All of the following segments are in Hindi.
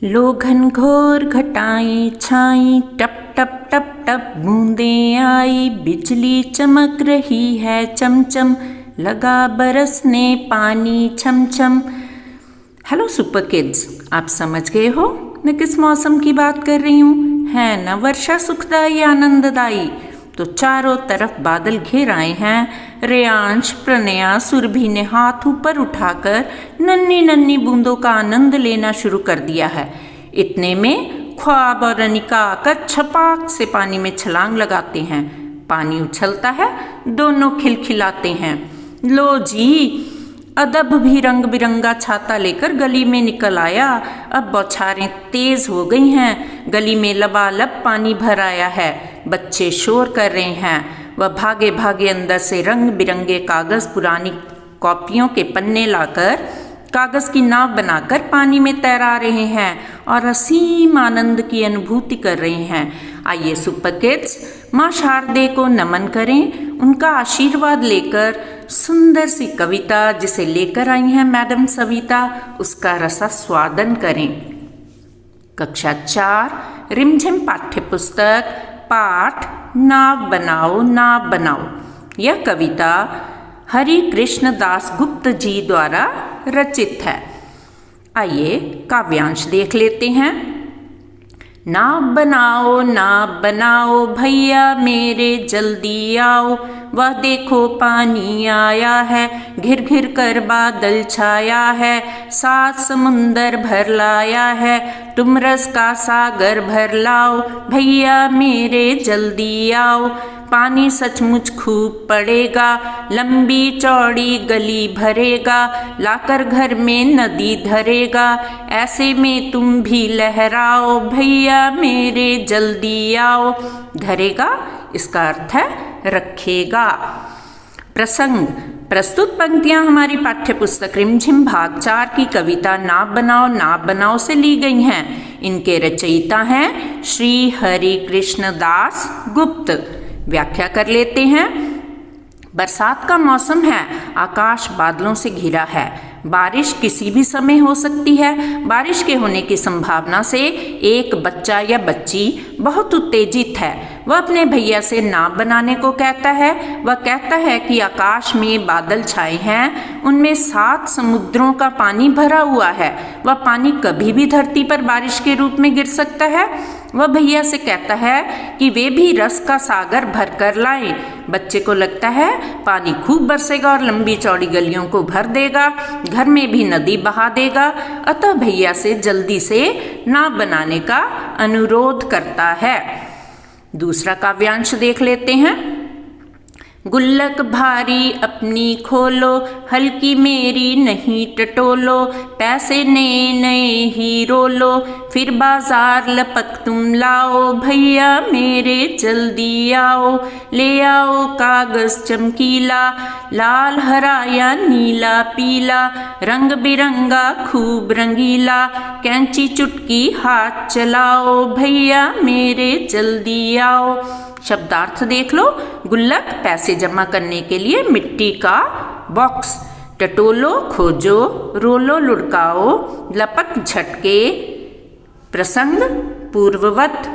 लो घनघोर घटाएं छाई, टप टप टप टप बूंदें आई, बिजली चमक रही है चमचम, लगा बरसने पानी छम छम। हेलो सुपर किड्स, आप समझ गए हो मैं किस मौसम की बात कर रही हूँ? है ना वर्षा सुखदाई आनंददाई। तो चारों तरफ बादल घेर आए हैं। रेयांश, प्रणया, सुरभि ने हाथ ऊपर उठाकर नन्ही नन्ही बूंदों का आनंद लेना शुरू कर दिया है। इतने में ख्वाब और अनिका आकर छपाक से पानी में छलांग लगाते हैं। पानी उछलता है, दोनों खिलखिलाते हैं। लो जी, अदब भी रंग बिरंगा छाता लेकर गली में निकल आया। अब बौछारें तेज हो गई हैं। गली में लबालब पानी भर आया है। बच्चे शोर कर रहे हैं। वह भागे भागे अंदर से रंग बिरंगे कागज, पुरानी कॉपियों के पन्ने लाकर कागज की नाव बनाकर पानी में तैरा रहे हैं और असीम आनंद की अनुभूति कर रहे हैं। आइए सुपर किड्स, माँ शारदे को नमन करें, उनका आशीर्वाद लेकर सुंदर सी कविता जिसे लेकर आई हैं मैडम सविता, उसका रसास्वादन करें। कक्षा 4 रिमझिम पाठ्य पुस्तक पाठ नाव बनाओ नाव बनाओ। यह कविता हरि कृष्ण दास गुप्त जी द्वारा रचित है। आइए काव्यांश देख लेते हैं। नाव बनाओ भैया मेरे जल्दी आओ, वह देखो पानी आया है, घिर घिर कर बादल छाया है, सात समुंदर भर लाया है, तुम रस का सागर भर लाओ, भैया मेरे जल्दी आओ। पानी सचमुच खूब पड़ेगा, लंबी चौड़ी गली भरेगा, लाकर घर में नदी धरेगा, ऐसे में तुम भी लहराओ, भैया मेरे जल्दी आओ। धरेगा इसका अर्थ है रखेगा। प्रसंग, प्रस्तुत पंक्तियां हमारी पाठ्य पुस्तक रिमझिम भाग 4 की कविता नाव बनाओ से ली गई हैं। इनके रचयिता हैं श्री हरि कृष्ण दास गुप्त। व्याख्या कर लेते हैं। बरसात का मौसम है, आकाश बादलों से घिरा है, बारिश किसी भी समय हो सकती है। बारिश के होने की संभावना से एक बच्चा या बच्ची बहुत उत्तेजित है। वह अपने भैया से नाव बनाने को कहता है। वह कहता है कि आकाश में बादल छाए हैं, उनमें 7 समुद्रों का पानी भरा हुआ है। वह पानी कभी भी धरती पर बारिश के रूप में गिर सकता है। वह भैया से कहता है कि वे भी रस का सागर भर कर लाएं। बच्चे को लगता है पानी खूब बरसेगा और लंबी चौड़ी गलियों को भर देगा, घर में भी नदी बहा देगा। अतः भैया से जल्दी से नाव बनाने का अनुरोध करता है। दूसरा काव्यांश देख लेते हैं। गुल्लक भारी अपनी खोलो, हल्की मेरी नहीं टटोलो, पैसे नए नए ही रोलो, फिर बाजार लपक तुम लाओ, भैया मेरे जल्दी आओ। ले आओ कागज चमकीला, लाल हरा या नीला पीला, रंग बिरंगा खूब रंगीला, कैंची चुटकी हाथ चलाओ, भैया मेरे जल्दी आओ। शब्दार्थ देख लो। गुल्लक पैसे जमा करने के लिए मिट्टी का बॉक्स, टटोलो खोजो, रोलो लुढ़काओ, लपक झटके। प्रसंग पूर्ववत।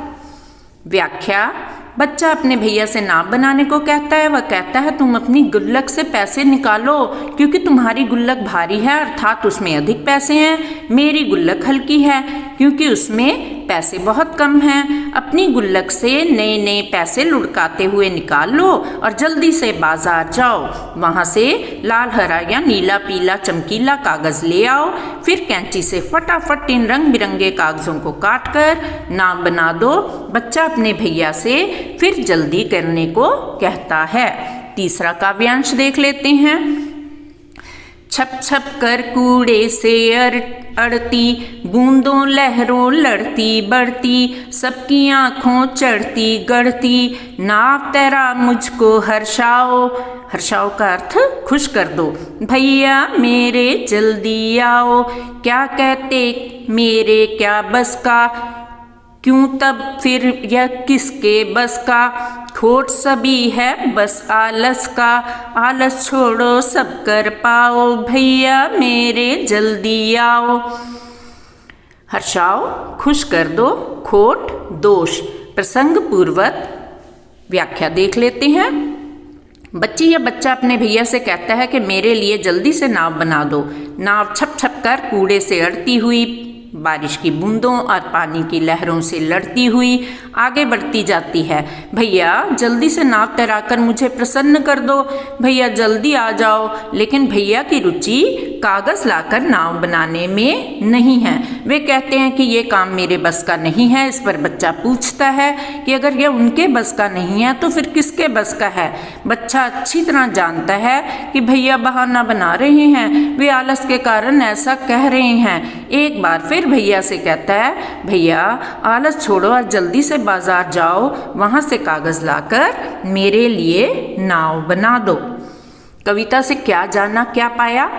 व्याख्या, बच्चा अपने भैया से नाव बनाने को कहता है। वह कहता है तुम अपनी गुल्लक से पैसे निकालो, क्योंकि तुम्हारी गुल्लक भारी है अर्थात उसमें अधिक पैसे हैं। मेरी गुल्लक हल्की है क्योंकि उसमें पैसे बहुत कम हैं। अपनी गुल्लक से नए नए पैसे लुढ़काते हुए निकाल लो और जल्दी से बाजार जाओ। वहाँ से लाल हरा या नीला पीला चमकीला कागज ले आओ। फिर कैंची से फटाफट इन रंग बिरंगे कागजों को काट कर नाव बना दो। बच्चा अपने भैया से फिर जल्दी करने को कहता है। तीसरा काव्यांश देख लेते हैं। छप छप कर कूड़े से अड़ती, बूंदों लहरों लड़ती बढ़ती, सबकी आंखों चढ़ती गढ़ती, नाव तैरा मुझको हर्षाओ। हर्षाओ का अर्थ खुश कर दो। भैया मेरे जल्दी आओ, क्या कहते मेरे क्या बस का, क्यों तब फिर यह किसके बस का, खोट सभी है बस आलस का, आलस छोड़ो सब कर पाओ, भैया मेरे जल्दी आओ। हर्षाओ खुश कर दो, खोट दोष। प्रसंग पूर्वक व्याख्या देख लेते हैं। बच्ची या बच्चा अपने भैया से कहता है कि मेरे लिए जल्दी से नाव बना दो। नाव छप छप कर कूड़े से अड़ती हुई, बारिश की बूंदों और पानी की लहरों से लड़ती हुई आगे बढ़ती जाती है। भैया जल्दी से नाव तैराकर मुझे प्रसन्न कर दो, भैया जल्दी आ जाओ। लेकिन भैया की रुचि कागज़ लाकर नाव बनाने में नहीं है। वे कहते हैं कि ये काम मेरे बस का नहीं है। इस पर बच्चा पूछता है कि अगर यह उनके बस का नहीं है तो फिर किसके बस का है। बच्चा अच्छी तरह जानता है कि भैया बहाना बना रहे हैं, वे आलस के कारण ऐसा कह रहे हैं। एक बार फिर भैया से कहता है, भैया आलस छोड़ो और जल्दी से बाजार जाओ, वहां से कागज लाकर मेरे लिए नाव बना दो। कविता से क्या जाना क्या पाया।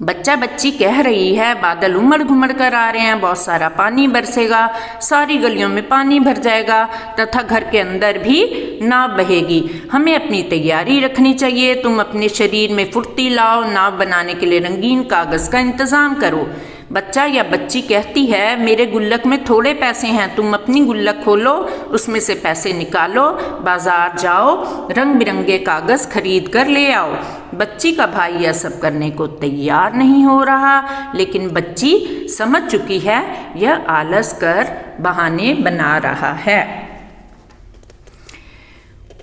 बच्चा बच्ची कह रही है, बादल उमड़ घुमड़ कर आ रहे हैं, बहुत सारा पानी बरसेगा, सारी गलियों में पानी भर जाएगा तथा घर के अंदर भी नाव बहेगी। हमें अपनी तैयारी रखनी चाहिए। तुम अपने शरीर में फुर्ती लाओ, नाव बनाने के लिए रंगीन कागज का इंतजाम करो। बच्चा या बच्ची कहती है, मेरे गुल्लक में थोड़े पैसे हैं, तुम अपनी गुल्लक खोलो, उसमें से पैसे निकालो, बाजार जाओ, रंग बिरंगे कागज खरीद कर ले आओ। बच्ची का भाई यह सब करने को तैयार नहीं हो रहा, लेकिन बच्ची समझ चुकी है यह आलस कर बहाने बना रहा है।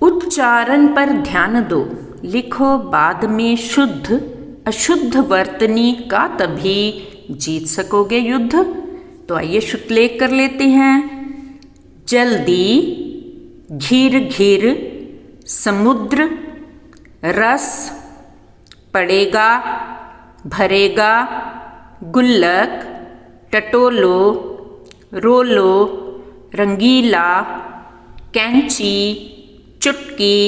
उच्चारण पर ध्यान दो। लिखो बाद में शुद्ध अशुद्ध वर्तनी का तभी जीत सकोगे युद्ध। तो आइए शुक्लेख कर लेते हैं। जल्दी, घिर घिर, समुद्र, रस, पड़ेगा, भरेगा, गुल्लक, टटोलो, रोलो, रंगीला, कैंची, चुटकी,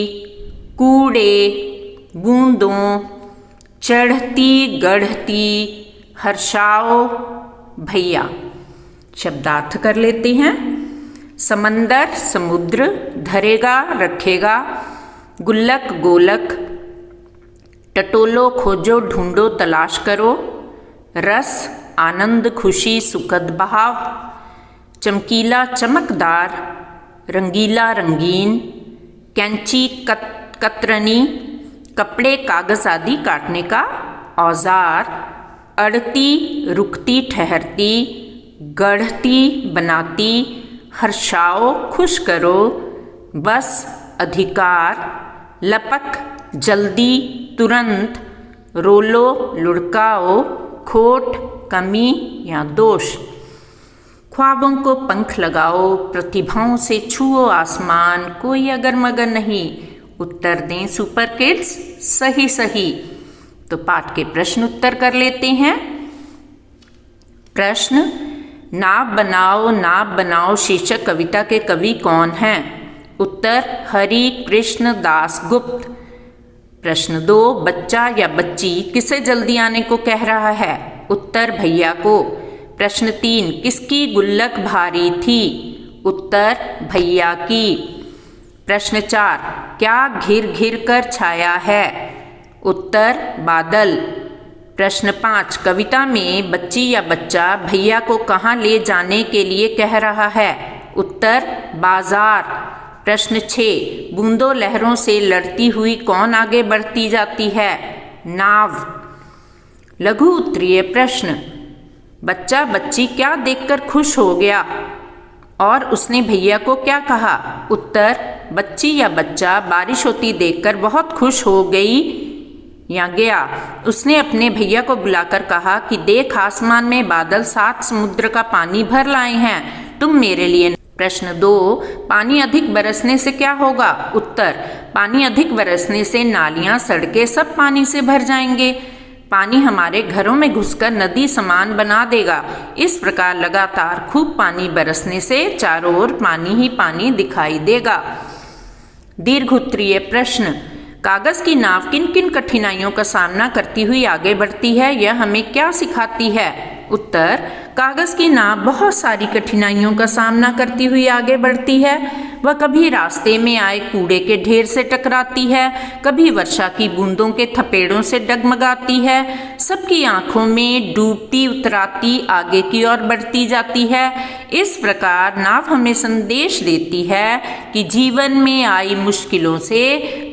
कूड़े, बूंदों, चढ़ती गढ़ती, हर्षाओ, भैया। शब्दार्थ कर लेते हैं। समंदर समुद्र, धरेगा रखेगा, गुल्लक गोलक, टटोलो खोजो ढूंढो तलाश करो, रस आनंद खुशी सुखद बहाव, चमकीला चमकदार, रंगीला रंगीन, कैंची कतरनी कपड़े कागज आदि काटने का औजार, अड़ती रुकती ठहरती, गढ़ती बनाती, हर्षाओ खुश करो, बस अधिकार, लपक जल्दी तुरंत, रोलो लुढ़काओ, खोट कमी या दोष। ख्वाबों को पंख लगाओ, प्रतिभाओं से छुओ आसमान, कोई अगर मगर नहीं। उत्तर दें सुपर किड्स सही सही। तो पाठ के प्रश्न उत्तर कर लेते हैं। प्रश्न, नाव बनाओ शीर्षक कविता के कवि कौन हैं? उत्तर हरि कृष्ण दास गुप्त। प्रश्न 2, बच्चा या बच्ची किसे जल्दी आने को कह रहा है? उत्तर भैया को। प्रश्न 3, किसकी गुल्लक भारी थी? उत्तर भैया की। प्रश्न 4, क्या घिर घिर कर छाया है? उत्तर बादल। प्रश्न 5, कविता में बच्ची या बच्चा भैया को कहाँ ले जाने के लिए कह रहा है? उत्तर बाजार। प्रश्न 6, बूंदों लहरों से लड़ती हुई कौन आगे बढ़ती जाती है? नाव। लघु उत्तरीय प्रश्न, बच्चा बच्ची क्या देखकर खुश हो गया और उसने भैया को क्या कहा? उत्तर बच्ची या बच्चा बारिश होती देखकर बहुत खुश हो गई या गया। उसने अपने भैया को बुलाकर कहा कि देख आसमान में बादल 7 समुद्र का पानी भर लाए हैं, तुम मेरे लिए। प्रश्न 2, पानी अधिक बरसने से क्या होगा? उत्तर पानी अधिक बरसने से नालियां सड़कें सब पानी से भर जाएंगे। पानी हमारे घरों में घुसकर नदी समान बना देगा। इस प्रकार लगातार खूब पानी बरसने से चारों ओर पानी ही पानी दिखाई देगा। दीर्घ उत्तरीय प्रश्न, कागज की नाव किन किन कठिनाइयों का सामना करती हुई आगे बढ़ती है? यह हमें क्या सिखाती है? उत्तर कागज की नाव बहुत सारी कठिनाइयों का सामना करती हुई आगे बढ़ती है। वह कभी रास्ते में आए कूड़े के ढेर से टकराती है, कभी वर्षा की बूंदों के थपेड़ों से डगमगाती है, सबकी आंखों में डूबती उतराती आगे की ओर बढ़ती जाती है। इस प्रकार नाव हमें संदेश देती है कि जीवन में आई मुश्किलों से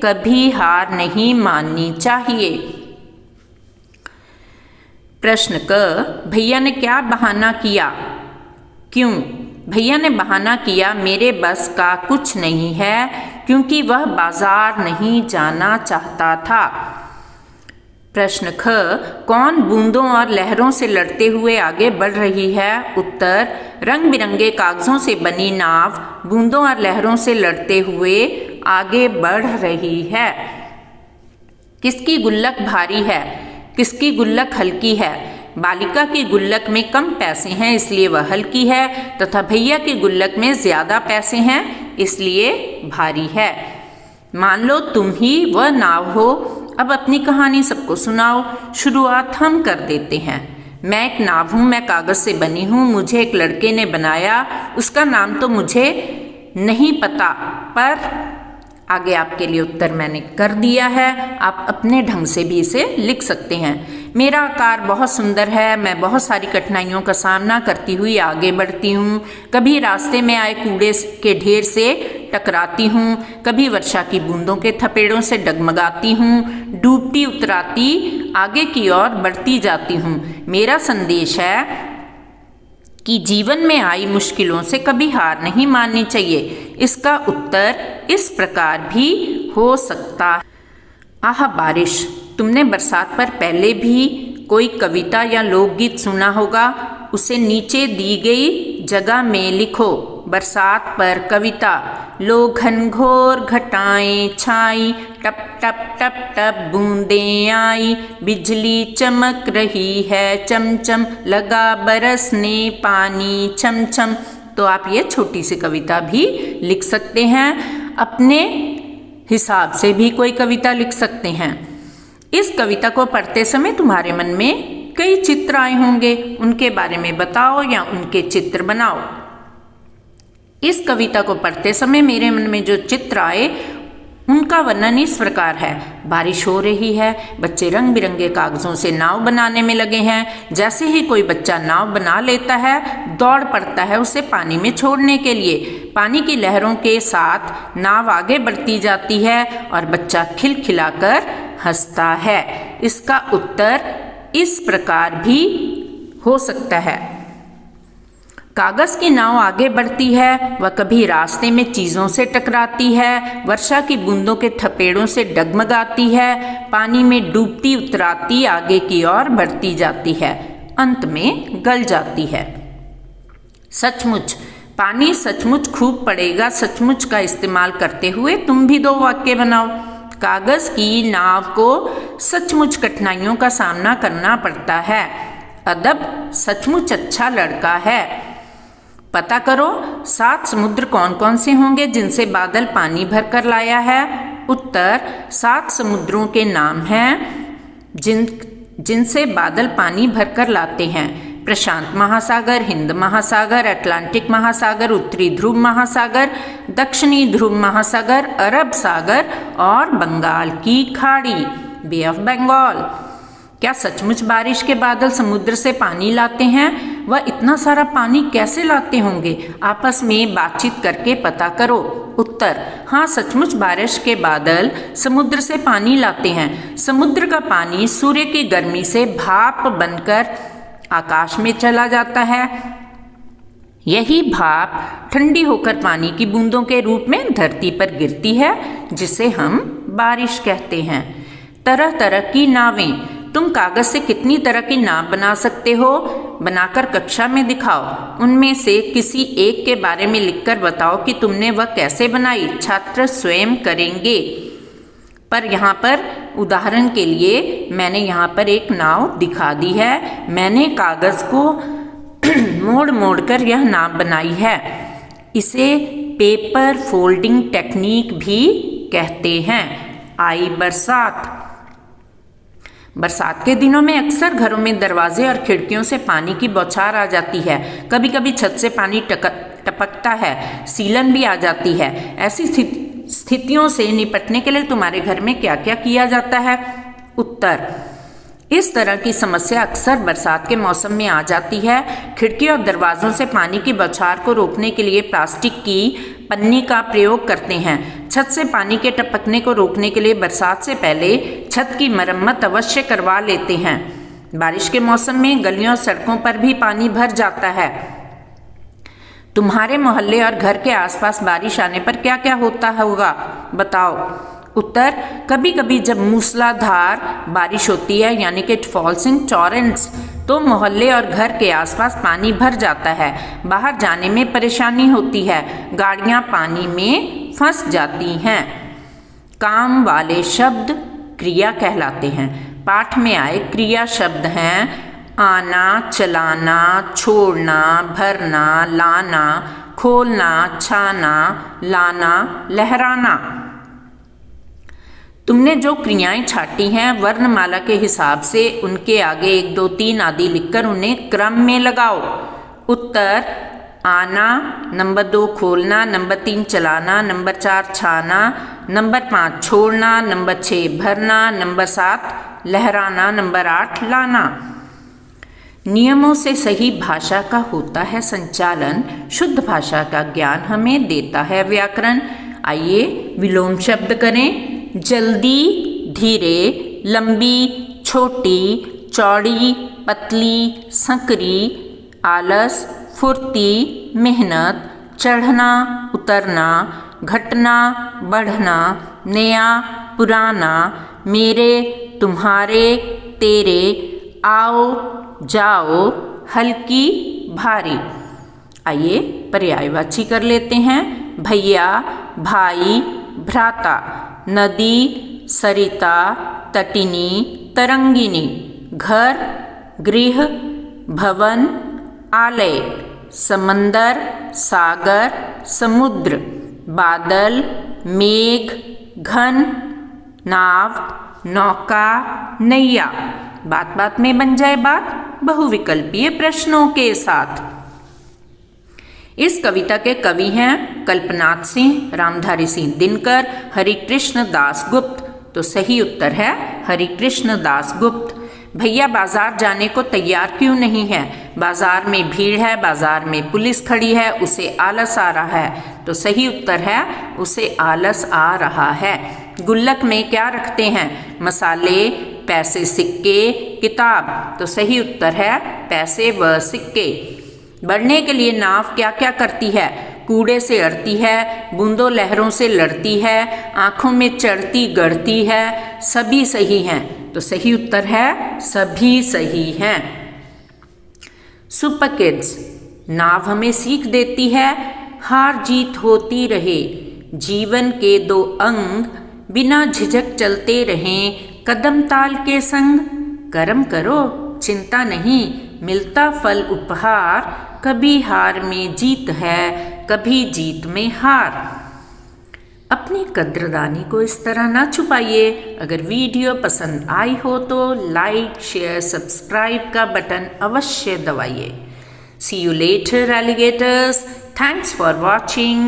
कभी हार नहीं माननी चाहिए। प्रश्न क, भैया ने क्या बहाना किया? क्यों? भैया ने बहाना किया, मेरे बस का कुछ नहीं है, क्योंकि वह बाजार नहीं जाना चाहता था। प्रश्न ख, कौन बूंदों और लहरों से लड़ते हुए आगे बढ़ रही है? उत्तर, रंग बिरंगे कागजों से बनी नाव बूंदों और लहरों से लड़ते हुए आगे बढ़ रही है। किसकी गुल्लक भारी है? किसकी गुल्लक हल्की है? बालिका की गुल्लक में कम पैसे हैं इसलिए वह हल्की है, तथा भैया की गुल्लक में ज्यादा पैसे हैं इसलिए भारी है। मान लो तुम ही वह नाव हो। अब अपनी कहानी सबको सुनाओ। शुरुआत हम कर देते हैं। मैं एक नाव हूँ, मैं कागज से बनी हूँ, मुझे एक लड़के ने बनाया, उसका नाम तो मुझे नहीं पता, पर आगे आपके लिए उत्तर मैंने कर दिया है। आप अपने ढंग से भी इसे लिख सकते हैं। मेरा आकार बहुत सुंदर है, मैं बहुत सारी कठिनाइयों का सामना करती हुई आगे बढ़ती हूँ। कभी रास्ते में आए कूड़े के ढेर से टकराती हूँ, कभी वर्षा की बूंदों के थपेड़ों से डगमगाती हूँ, डूबती उतराती आगे की ओर बढ़ती जाती हूँ। मेरा संदेश है कि जीवन में आई मुश्किलों से कभी हार नहीं माननी चाहिए। इसका उत्तर इस प्रकार भी हो सकता है। आह बारिश, तुमने बरसात पर पहले भी कोई कविता या लोकगीत सुना होगा। उसे नीचे दी गई जगह में लिखो। बरसात पर कविता। लो घनघोर घटाएं छाई, टप टप टप टप बूंदें आई, बिजली चमक रही है चमचम, लगा बरसने पानी छम छम। तो आप ये छोटी सी कविता भी लिख सकते हैं। अपने हिसाब से भी कोई कविता लिख सकते हैं। इस कविता को पढ़ते समय तुम्हारे मन में कई चित्र आए होंगे, उनके बारे में बताओ या उनके चित्र बनाओ। इस कविता को पढ़ते समय मेरे मन में जो चित्र आए उनका वर्णन इस प्रकार है। बारिश हो रही है, बच्चे रंग बिरंगे कागजों से नाव बनाने में लगे हैं। जैसे ही कोई बच्चा नाव बना लेता है, दौड़ पड़ता है उसे पानी में छोड़ने के लिए। पानी की लहरों के साथ नाव आगे बढ़ती जाती है और बच्चा खिलखिलाकर हंसता है। इसका उत्तर इस प्रकार भी हो सकता है। कागज की नाव आगे बढ़ती है, वह कभी रास्ते में चीजों से टकराती है, वर्षा की बूंदों के थपेड़ों से डगमगाती है, पानी में डूबती उतराती आगे की ओर बढ़ती जाती है, अंत में गल जाती है। सचमुच, पानी सचमुच खूब पड़ेगा। सचमुच का इस्तेमाल करते हुए तुम भी दो वाक्य बनाओ। कागज की नाव को सचमुच कठिनाइयों का सामना करना पड़ता है। अदब सचमुच अच्छा लड़का है। पता करो 7 समुद्र कौन कौन से होंगे जिनसे बादल पानी भरकर लाया है। उत्तर, 7 समुद्रों के नाम हैं जिनसे बादल पानी भरकर लाते हैं। प्रशांत महासागर, हिंद महासागर, अटलांटिक महासागर, उत्तरी ध्रुव महासागर, दक्षिणी ध्रुव महासागर, अरब सागर और बंगाल की खाड़ी, बे ऑफ बंगाल। क्या सचमुच बारिश के बादल समुद्र से पानी लाते हैं? वह इतना सारा पानी कैसे लाते होंगे? आपस में बातचीत करके पता करो। उत्तर, हाँ, सचमुच बारिश के बादल समुद्र से पानी लाते हैं। समुद्र का पानी सूर्य की गर्मी से भाप बनकर आकाश में चला जाता है। यही भाप ठंडी होकर पानी की बूंदों के रूप में धरती पर गिरती है, जिसे हम बारिश कहते हैं। तरह तरह की नावें। तुम कागज से कितनी तरह की नाव बना सकते हो? बनाकर कक्षा में दिखाओ। उनमें से किसी एक के बारे में लिखकर बताओ कि तुमने वह कैसे बनाई। छात्र स्वयं करेंगे। पर यहाँ पर उदाहरण के लिए मैंने यहाँ पर एक नाव दिखा दी है। मैंने कागज को मोड़ मोड़ कर यह नाव बनाई है। इसे पेपर फोल्डिंग टेक्निक भी कहते हैं। आई बरसात। बरसात के दिनों में अक्सर घरों में दरवाजे और खिड़कियों से पानी की बौछार आ जाती है। कभी कभी छत से पानी टपकता है, सीलन भी आ जाती है। ऐसी स्थितियों से निपटने के लिए तुम्हारे घर में क्या क्या किया जाता है? उत्तर, इस तरह की समस्या अक्सर बरसात के मौसम में आ जाती है। खिड़की और दरवाजों से पानी की बौछार को रोकने के लिए प्लास्टिक की पन्नी का प्रयोग करते हैं। छत से पानी के टपकने को रोकने के लिए बरसात से पहले छत की मरम्मत अवश्य करवा लेते हैं। बारिश के मौसम में गलियों और सड़कों पर भी पानी भर जाता है। तुम्हारे मोहल्ले और घर के आसपास बारिश आने पर क्या क्या होता होगा, बताओ। उत्तर, कभी कभी जब मूसलाधार बारिश होती है, यानी कि इट फॉल्स इन टॉरेंट्स, तो मोहल्ले और घर के आसपास पानी भर जाता है। बाहर जाने में परेशानी होती है, गाड़ियां पानी में फंस जाती हैं। काम वाले शब्द क्रिया कहलाते हैं। पाठ में आए क्रिया शब्द हैं आना, चलाना, छोड़ना, भरना, लाना, खोलना, छाना, लाना, लहराना। तुमने जो क्रियाएं छाटी हैं वर्णमाला के हिसाब से उनके आगे 1, 2, 3 आदि लिखकर उन्हें क्रम में लगाओ। उत्तर, आना, नंबर 2 खोलना, नंबर 3 चलाना, नंबर 4 छाना, नंबर 5 छोड़ना, नंबर 6 भरना, नंबर 7 लहराना, नंबर 8 लाना। नियमों से सही भाषा का होता है संचालन, शुद्ध भाषा का ज्ञान हमें देता है व्याकरण। आइए विलोम शब्द करें। जल्दी, धीरे, लंबी, छोटी, चौड़ी, पतली, संकरी, आलस, फुर्ती, मेहनत, चढ़ना, उतरना, घटना, बढ़ना, नया, पुराना, मेरे, तुम्हारे, तेरे, आओ, जाओ, हल्की, भारी। आइए पर्यायवाची कर लेते हैं। भैया, भाई, भ्राता, नदी, सरिता, तटिनी, तरंगिनी, घर, गृह, भवन, आलय, समंदर, सागर, समुद्र, बादल, मेघ, घन, नाव, नौका, नैया। बात बात में बन जाए बात बहुविकल्पीय प्रश्नों के साथ। इस कविता के कवि हैं कल्पनाथ सिंह, रामधारी सिंह दिनकर, हरिकृष्ण दास गुप्त। तो सही उत्तर है हरिकृष्ण दास गुप्त। भैया बाजार जाने को तैयार क्यों नहीं है? बाजार में भीड़ है, बाजार में पुलिस खड़ी है, उसे आलस आ रहा है। तो सही उत्तर है उसे आलस आ रहा है। गुल्लक में क्या रखते हैं? मसाले, पैसे, सिक्के, किताब। तो सही उत्तर है पैसे व सिक्के। बढ़ने के लिए नाव क्या क्या करती है? कूड़े से अड़ती है, बूंदों लहरों से लड़ती है, आंखों में चढ़ती गढ़ती है। सभी सही हैं। तो सही उत्तर है सभी सही हैं। सुपर किड्स, नाव हमें सीख देती है हार जीत होती रहे, जीवन के 2 अंग बिना झिझक चलते रहें, कदम ताल के संग। कर्म करो चिंता नहीं, मिलता फल उपहार, कभी हार में जीत है, कभी जीत में हार। अपनी कद्रदानी को इस तरह ना छुपाइए। अगर वीडियो पसंद आई हो तो लाइक, शेयर, सब्सक्राइब का बटन अवश्य दबाइए। See you later, alligators. Thanks for watching.